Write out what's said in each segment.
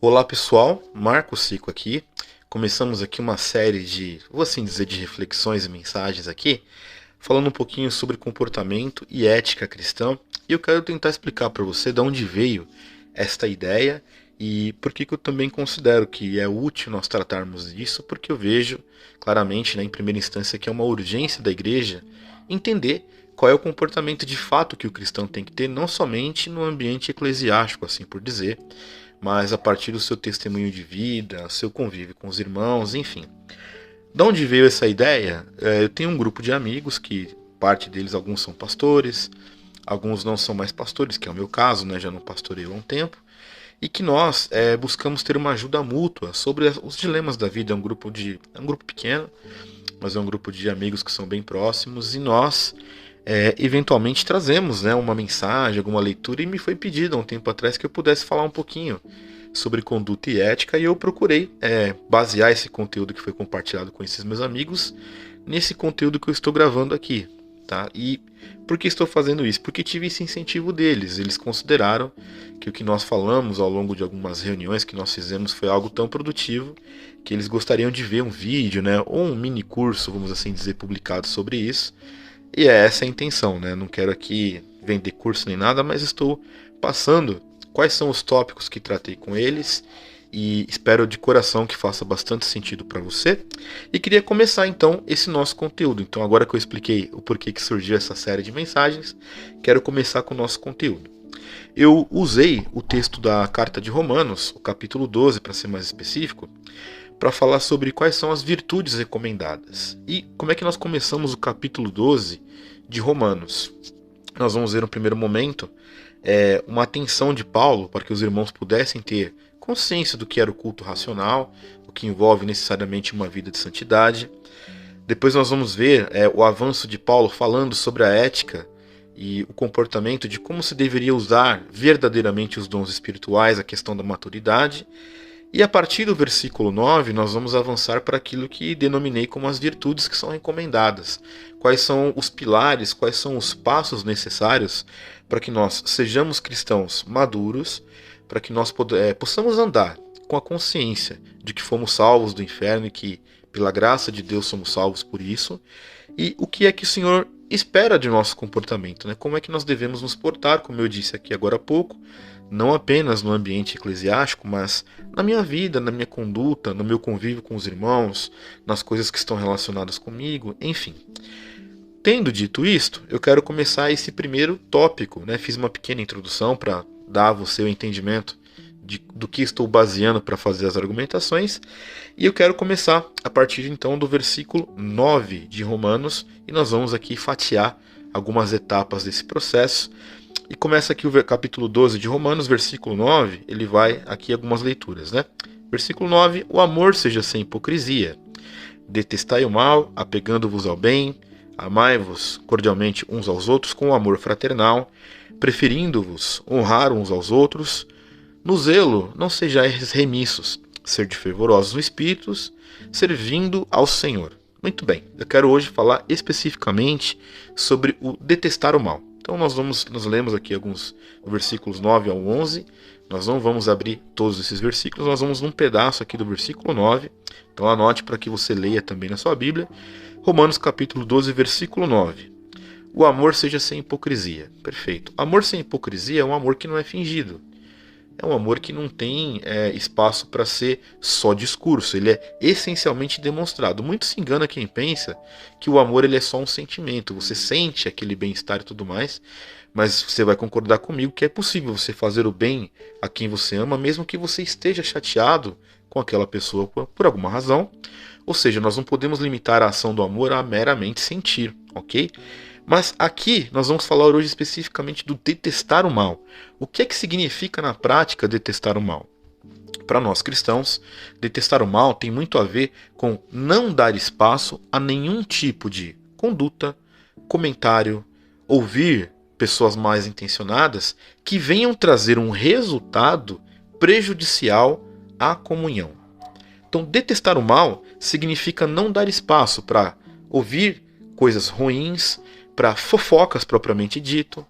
Olá pessoal, Marco Sico aqui. Começamos aqui uma série de, vou assim dizer, de reflexões e mensagens aqui, falando um pouquinho sobre comportamento e ética cristã. E eu quero tentar explicar para você de onde veio esta ideia e por que eu também considero que é útil nós tratarmos disso, porque eu vejo claramente, em primeira instância, que é uma urgência da igreja entender qual é o comportamento de fato que o cristão tem que ter, não somente no ambiente eclesiástico, assim por dizer, mas a partir do seu testemunho de vida, seu convívio com os irmãos, enfim. De onde veio essa ideia? Eu tenho um grupo de amigos que parte deles, alguns são pastores, alguns não são mais pastores, que é o meu caso, né? Já não pastoreio há um tempo, e que nós buscamos ter uma ajuda mútua sobre os dilemas da vida. É um grupo pequeno, mas é um grupo de amigos que são bem próximos, e nós eventualmente trazemos, né, uma mensagem, alguma leitura, e me foi pedido há um tempo atrás que eu pudesse falar um pouquinho sobre conduta e ética, e eu procurei basear esse conteúdo que foi compartilhado com esses meus amigos nesse conteúdo que eu estou gravando aqui, tá? E por que estou fazendo isso? Porque tive esse incentivo deles. Eles consideraram que o que nós falamos ao longo de algumas reuniões que nós fizemos foi algo tão produtivo que eles gostariam de ver um vídeo, né, ou um mini curso, vamos assim dizer, publicado sobre isso. E é essa a intenção, né? Não quero aqui vender curso nem nada, mas estou passando quais são os tópicos que tratei com eles e espero de coração que faça bastante sentido para você. E queria começar então esse nosso conteúdo. Então, agora que eu expliquei o porquê que surgiu essa série de mensagens, quero começar com o nosso conteúdo. Eu usei o texto da Carta de Romanos, o capítulo 12, para ser mais específico, para falar sobre quais são as virtudes recomendadas. E como é que nós começamos o capítulo 12 de Romanos? Nós vamos ver no primeiro momento uma atenção de Paulo para que os irmãos pudessem ter consciência do que era o culto racional, o que envolve necessariamente uma vida de santidade. Depois nós vamos ver o avanço de Paulo falando sobre a ética e o comportamento de como se deveria usar verdadeiramente os dons espirituais, a questão da maturidade. E a partir do versículo 9, nós vamos avançar para aquilo que denominei como as virtudes que são recomendadas. Quais são os pilares, quais são os passos necessários para que nós sejamos cristãos maduros, para que nós possamos andar com a consciência de que fomos salvos do inferno e que, pela graça de Deus, somos salvos por isso. E o que é que o Senhor espera de nosso comportamento, né? Como é que nós devemos nos portar, como eu disse aqui agora há pouco, não apenas no ambiente eclesiástico, mas na minha vida, na minha conduta, no meu convívio com os irmãos, nas coisas que estão relacionadas comigo, enfim. Tendo dito isto, eu quero começar esse primeiro tópico, né? Fiz uma pequena introdução para dar a você o entendimento do que estou baseando para fazer as argumentações, e eu quero começar a partir então do versículo 9 de Romanos, e nós vamos aqui fatiar algumas etapas desse processo. E começa aqui o capítulo 12 de Romanos, versículo 9, ele vai aqui algumas leituras, né? Versículo 9, o amor seja sem hipocrisia. Detestai o mal, apegando-vos ao bem, amai-vos cordialmente uns aos outros com amor fraternal, preferindo-vos honrar uns aos outros. No zelo não sejais remissos, sede fervorosos no espírito, servindo ao Senhor. Muito bem, eu quero hoje falar especificamente sobre o detestar o mal. Então nós lemos aqui alguns versículos 9 ao 11, nós não vamos abrir todos esses versículos, nós vamos num pedaço aqui do versículo 9, então anote para que você leia também na sua Bíblia, Romanos capítulo 12, versículo 9. O amor seja sem hipocrisia. Perfeito. Amor sem hipocrisia é um amor que não é fingido. É um amor que não tem espaço para ser só discurso, ele é essencialmente demonstrado. Muito se engana quem pensa que o amor ele é só um sentimento, você sente aquele bem-estar e tudo mais, mas você vai concordar comigo que é possível você fazer o bem a quem você ama, mesmo que você esteja chateado com aquela pessoa por alguma razão. Ou seja, nós não podemos limitar a ação do amor a meramente sentir, ok? Mas aqui nós vamos falar hoje especificamente do detestar o mal. O que é que significa na prática detestar o mal? Para nós cristãos, detestar o mal tem muito a ver com não dar espaço a nenhum tipo de conduta, comentário, ouvir pessoas mais intencionadas que venham trazer um resultado prejudicial à comunhão. Então, detestar o mal significa não dar espaço para ouvir coisas ruins, para fofocas propriamente dito,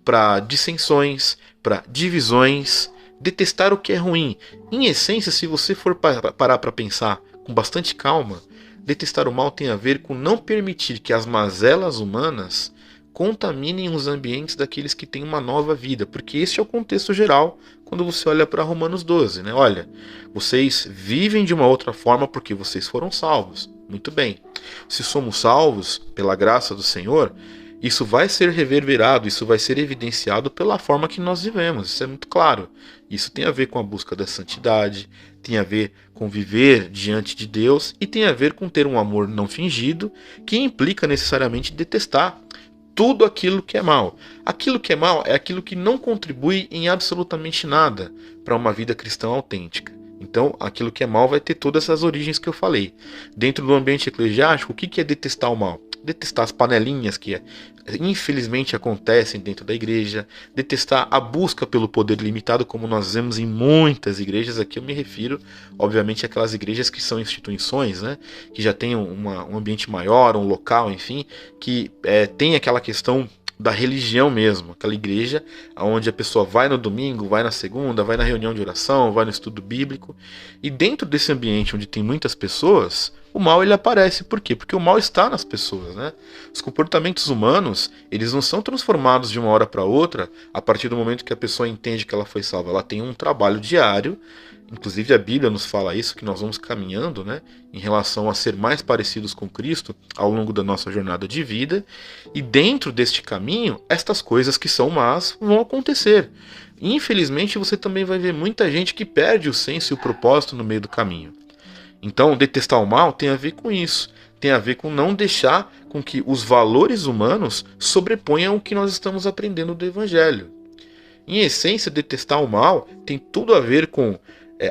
para dissensões, para divisões, Detestar o que é ruim. Em essência, se você for parar para pensar com bastante calma, detestar o mal tem a ver com não permitir que as mazelas humanas contaminem os ambientes daqueles que têm uma nova vida, porque esse é o contexto geral quando você olha para Romanos 12, né? Olha, vocês vivem de uma outra forma porque vocês foram salvos. Muito bem. Se somos salvos pela graça do Senhor, isso vai ser reverberado, isso vai ser evidenciado pela forma que nós vivemos. Isso é muito claro. Isso tem a ver com a busca da santidade, tem a ver com viver diante de Deus e tem a ver com ter um amor não fingido, que implica necessariamente detestar tudo aquilo que é mal. Aquilo que é mal é aquilo que não contribui em absolutamente nada para uma vida cristã autêntica. Então, aquilo que é mal vai ter todas essas origens que eu falei. Dentro do ambiente eclesiástico, o que é detestar o mal? Detestar as panelinhas que infelizmente acontecem dentro da igreja, detestar a busca pelo poder limitado, como nós vemos em muitas igrejas. Aqui eu me refiro, obviamente, àquelas igrejas que são instituições, né, que já têm um ambiente maior, um local, enfim, que tem aquela questão da religião mesmo, aquela igreja onde a pessoa vai no domingo, vai na segunda, vai na reunião de oração, vai no estudo bíblico, e dentro desse ambiente onde tem muitas pessoas, o mal ele aparece. Por quê? Porque o mal está nas pessoas, né? Os comportamentos humanos, eles não são transformados de uma hora para outra a partir do momento que a pessoa entende que ela foi salva. Ela tem um trabalho diário. Inclusive a Bíblia nos fala isso, que nós vamos caminhando, né, em relação a ser mais parecidos com Cristo ao longo da nossa jornada de vida. E dentro deste caminho, estas coisas que são más vão acontecer. Infelizmente, você também vai ver muita gente que perde o senso e o propósito no meio do caminho. Então, detestar o mal tem a ver com isso. Tem a ver com não deixar com que os valores humanos sobreponham o que nós estamos aprendendo do Evangelho. Em essência, detestar o mal tem tudo a ver com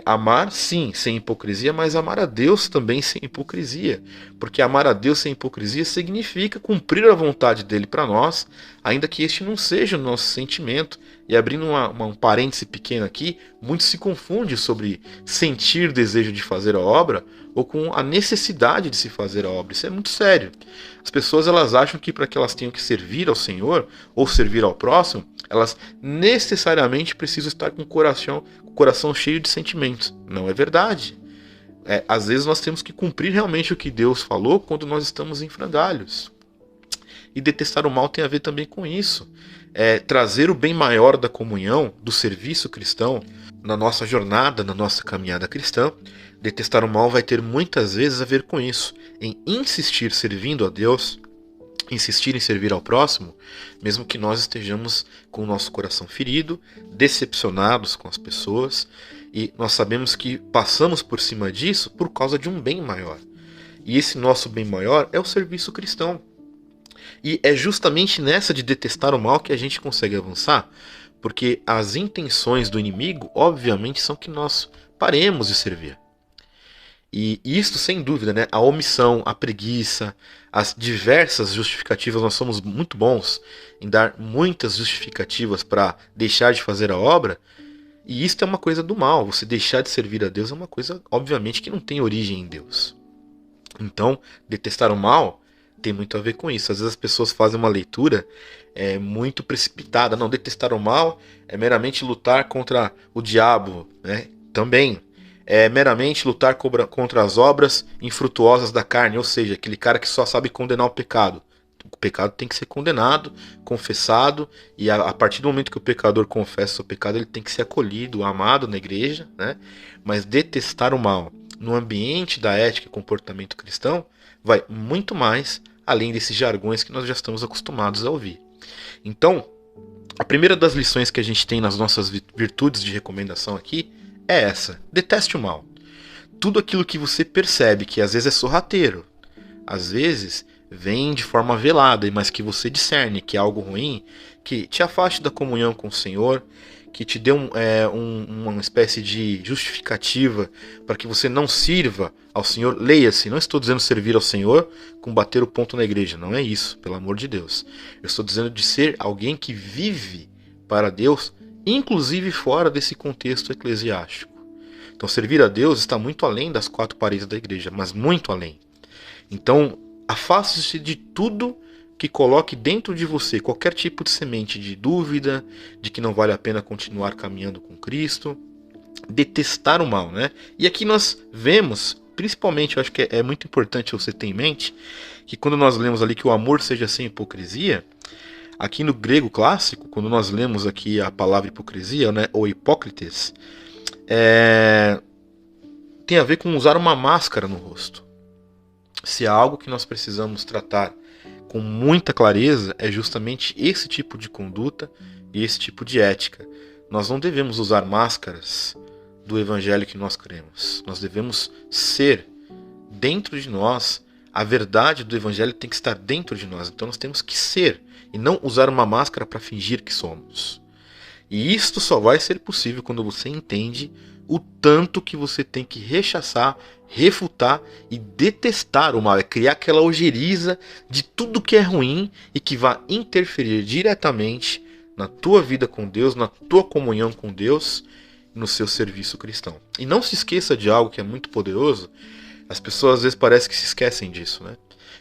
amar, sim, sem hipocrisia, mas amar a Deus também sem hipocrisia. Porque amar a Deus sem hipocrisia significa cumprir a vontade dele para nós, ainda que este não seja o nosso sentimento. E abrindo um parêntese pequeno aqui, muito se confunde sobre sentir desejo de fazer a obra ou com a necessidade de se fazer a obra. Isso é muito sério. As pessoas elas acham que para que elas tenham que servir ao Senhor ou servir ao próximo, elas necessariamente precisam estar com o coração cheio de sentimentos. Não é verdade. Às vezes nós temos que cumprir realmente o que Deus falou quando nós estamos em frangalhos. E detestar o mal tem a ver também com isso. Trazer o bem maior da comunhão, do serviço cristão, na nossa jornada, na nossa caminhada cristã. Detestar o mal vai ter muitas vezes a ver com isso, em insistir servindo a Deus, insistir em servir ao próximo, mesmo que nós estejamos com o nosso coração ferido, decepcionados com as pessoas, e nós sabemos que passamos por cima disso por causa de um bem maior. E esse nosso bem maior é o serviço cristão. E é justamente nessa de detestar o mal que a gente consegue avançar, porque as intenções do inimigo, obviamente, são que nós paremos de servir. E isso, sem dúvida, né? A omissão, a preguiça, as diversas justificativas, nós somos muito bons em dar muitas justificativas para deixar de fazer a obra, e isso é uma coisa do mal. Você deixar de servir a Deus é uma coisa, obviamente, que não tem origem em Deus. Então, detestar o mal tem muito a ver com isso. Às vezes as pessoas fazem uma leitura muito precipitada. Não, detestar o mal é meramente lutar contra o diabo, né? Também é meramente lutar contra as obras infrutuosas da carne, ou seja, aquele cara que só sabe condenar o pecado. O pecado tem que ser condenado, confessado, e a partir do momento que o pecador confessa o pecado, ele tem que ser acolhido, amado na igreja, né? Mas detestar o mal no ambiente da ética e comportamento cristão vai muito mais além desses jargões que nós já estamos acostumados a ouvir. Então, a primeira das lições que a gente tem nas nossas virtudes de recomendação aqui é essa: deteste o mal. Tudo aquilo que você percebe que às vezes é sorrateiro, às vezes vem de forma velada, mas que você discerne que é algo ruim, que te afaste da comunhão com o Senhor, que te dê uma espécie de justificativa para que você não sirva ao Senhor. Leia-se, não estou dizendo servir ao Senhor com bater o ponto na igreja, não é isso, pelo amor de Deus. Eu estou dizendo de ser alguém que vive para Deus, inclusive fora desse contexto eclesiástico. Então servir a Deus está muito além das quatro paredes da igreja, mas muito além. Então afaste-se de tudo que coloque dentro de você qualquer tipo de semente de dúvida, de que não vale a pena continuar caminhando com Cristo. Detestar o mal, né? E aqui nós vemos, principalmente, eu acho que é muito importante você ter em mente, que quando nós lemos ali que o amor seja sem hipocrisia, aqui no grego clássico, quando nós lemos aqui a palavra hipocrisia, né, ou hipócrites, tem a ver com usar uma máscara no rosto. Se há algo que nós precisamos tratar com muita clareza, é justamente esse tipo de conduta e esse tipo de ética. Nós não devemos usar máscaras do evangelho que nós cremos. Nós devemos ser dentro de nós. A verdade do evangelho tem que estar dentro de nós. Então nós temos que ser e não usar uma máscara para fingir que somos. E isto só vai ser possível quando você entende o tanto que você tem que rechaçar, refutar e detestar o mal. É criar aquela ojeriza de tudo que é ruim e que vai interferir diretamente na tua vida com Deus, na tua comunhão com Deus, no seu serviço cristão. E não se esqueça de algo que é muito poderoso. As pessoas às vezes parecem que se esquecem disso, né?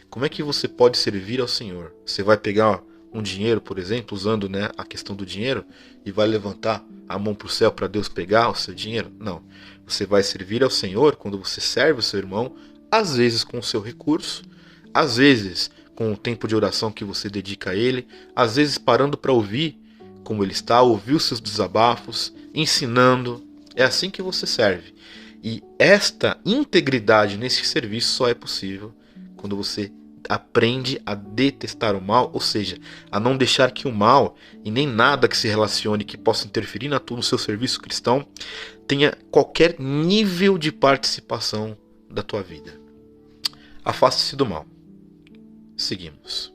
Como é que você pode servir ao Senhor? Você vai pegar um dinheiro, por exemplo, usando, né, a questão do dinheiro, e vai levantar a mão para o céu para Deus pegar o seu dinheiro? Não. Você vai servir ao Senhor quando você serve o seu irmão, às vezes com o seu recurso, às vezes com o tempo de oração que você dedica a ele, às vezes parando para ouvir como ele está, ouvir os seus desabafos, ensinando. É assim que você serve. E esta integridade nesse serviço só é possível quando você aprende a detestar o mal, ou seja, a não deixar que o mal e nem nada que se relacione que possa interferir no seu serviço cristão tenha qualquer nível de participação da tua vida. Afaste-se do mal. Seguimos.